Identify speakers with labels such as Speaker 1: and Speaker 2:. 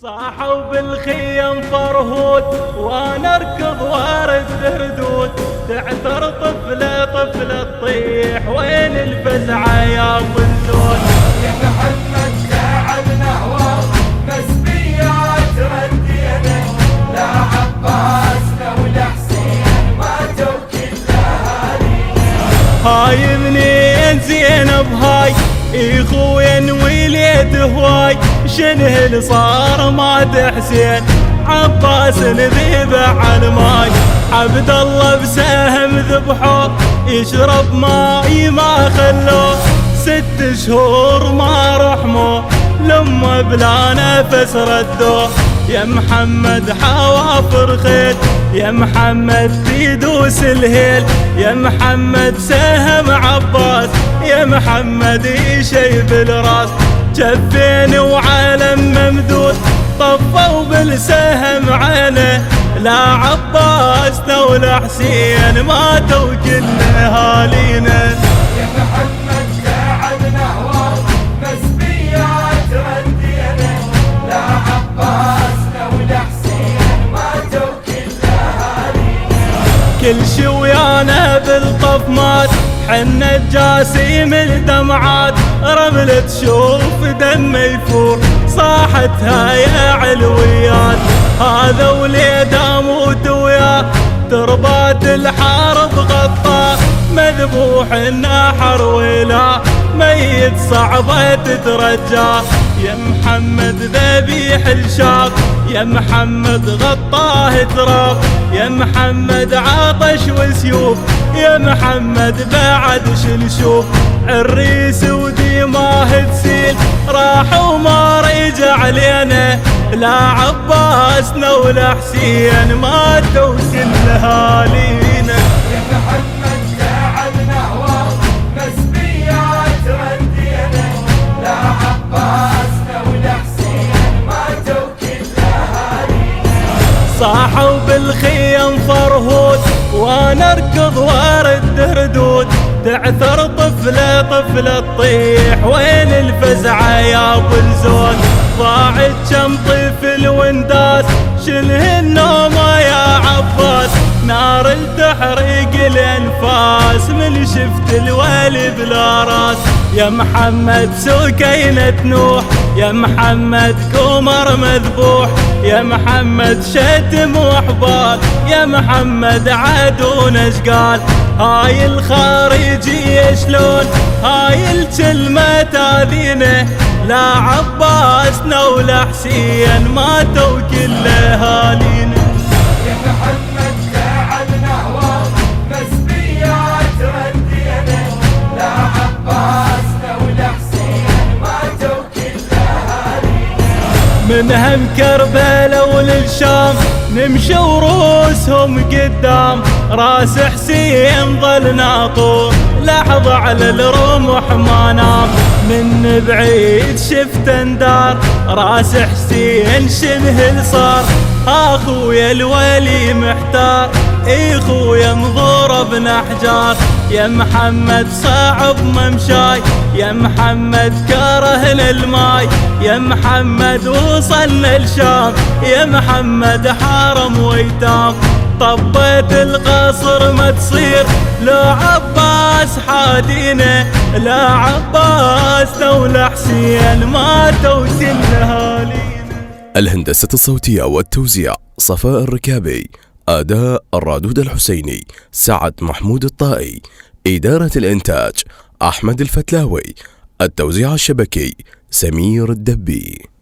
Speaker 1: صاحوا بالخيم فرهود وانا اركض وارد هدود، تعثر طفله طفله تطيح وين الفزعه يا طنزود.
Speaker 2: يا محمد تعبنا ومسبيات ردينا، لا عباسنا ولا حسين ماتوا كل اهالينا.
Speaker 1: هاي منين زينب هاي اخوين وليد هواي، شنه اللي صار مات حسين عباس نذبح على الماي. عبد الله بسهم ذبحوه يشرب ماي ما خلوه، 6 شهور ما رحموه لما بلا نفس ردوه. يا محمد حوافر خيل، يا محمد تدوس الهيل، يا محمد سهم عباس، يا محمد يشيب الراس. جفين وعالم ممدود طفوا بالسهم عينه، لا عباسنا ولا حسين ماتوا كل اهالينا.
Speaker 2: يا محمد تعبنا ومسبيات ردينا، لا عباسنا ولا حسين ماتوا كل اهالينا.
Speaker 1: كل شي ويانا بالطف مات، حنا الجاسيم الدمعات، رمل تشوف دم يفور صاحتها يا علويات. هذا وليد اموت وياه تربات الحرب غطاه، مذبوح النحر ولا ميت صعبة تترجاه. يا محمد ذبيح الشاق، يا محمد غطاه تراب، يا محمد عطش وسيوف، يا محمد بعد شلشوف. عريس وديماه تسيل راح وما رجع لينا، لا عباسنا ولا حسين ماتوا كل اهالينا.
Speaker 2: يا محمد تعبنا ومسبيات ردينا، لا عباسنا ولا حسين ماتوا كل اهالينا.
Speaker 1: صاحوا بالخيم فرهود وانا اركض وارد هدود، تعثر طفله طفله تطيح وين الفزعه يا طنزود. ضاعت كم طفل ونداس شنه النومه يا عباس، نار تحرق الانفاس من شفت الولي بلا راس. يا محمد سكينة نوح، يا محمد كمر مذبوح، يا محمد شتم وحبال، يا محمد عدو نشقال. هاي الخارجية شلون هاي الكلمة تاذينا، لا عباسنا ولا حسين ماتوا كل اهالينا.
Speaker 2: يا محمد تعبنا ومسبيات ردينا، لا عباسنا ولا حسين ماتوا كل اهالينا.
Speaker 1: من هم كربلاء وللشام نمشي وروسهم قدام، راس حسين ظل ناطور لحظة على الرمح ما نام. من بعيد شفت اندار راس حسين شبه صار، اخويا الولي محتار اخويا مضرب نحجار. يا محمد صعب ممشاي، يا محمد كرهنا الماي، يا محمد وصلنا الشام، يا محمد حرم ويتام. طبيت القصر ما تصير لو عباس حادينا، لا عباسنا ولا حسين ماتوا كل اهالينا.
Speaker 3: الهندسة الصوتية والتوزيع صفاء الركابي، أداء الرادود الحسيني، سعد محمود الطائي، إدارة الإنتاج أحمد الفتلاوي، التوزيع الشبكي سمير الدبي.